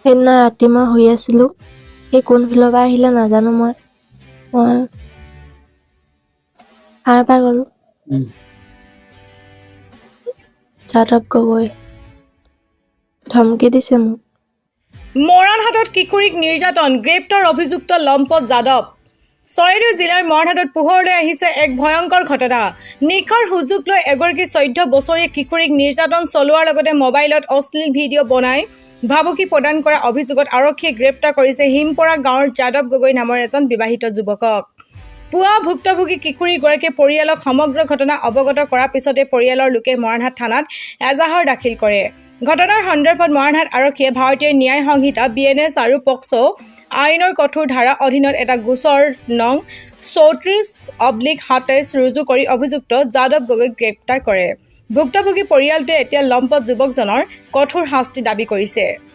সেইদিনা ৰাতি মই শুই আছিলোঁ। সেই কোনফালৰ পৰা আহিলে নাজানো। মই সাৰ পাই গ'লো। যাদৱ গগৈ ধমকি দিছে মোক। মৰাণহাটত কিশোৰীক নিৰ্যাতন, গ্ৰেপ্তাৰ অভিযুক্ত লম্পট যাদৱ। চৰাইদেউ জিলাৰ মৰাণহাটত পোহৰলৈ আহিছে এক ভয়ংকৰ ঘটনা। নিশাৰ সুযোগ লৈ এগৰাকী 14 বছৰীয়া কিশোৰীক নিৰ্যাতন চলোৱাৰ লগতে মোবাইলত অশ্লীল ভিডিঅ' বনাই ভাবুকি প্ৰদান কৰা অভিযোগত আৰক্ষীয়ে গ্ৰেপ্তাৰ কৰিছে হিমপৰা গাঁৱৰ যাদৱ গগৈ নামৰ এজন বিবাহিত যুৱকক। পুৱা ভুক্তভোগী কিশোৰীগৰাকীয়ে পৰিয়ালক সমগ্ৰ ঘটনা অৱগত কৰাৰ পিছতে পৰিয়ালৰ লোকে মৰাণহাট থানাত এজাহাৰ দাখিল কৰে। ঘটনাৰ সন্দৰ্ভত মৰাণহাট আৰক্ষীয়ে ভাৰতীয় ন্যায় সংহিতা BNS আৰু পক্সো আইনৰ কঠোৰ ধাৰা অধীনত এটা গোচৰ নং 34/27 ৰুজু কৰি অভিযুক্ত যাদৱ গগৈক গ্ৰেপ্তাৰ কৰে। ভুক্তভোগী পৰিয়ালটোৱে এতিয়া লম্পট যুৱকজনৰ কঠোৰ শাস্তি দাবী কৰিছে।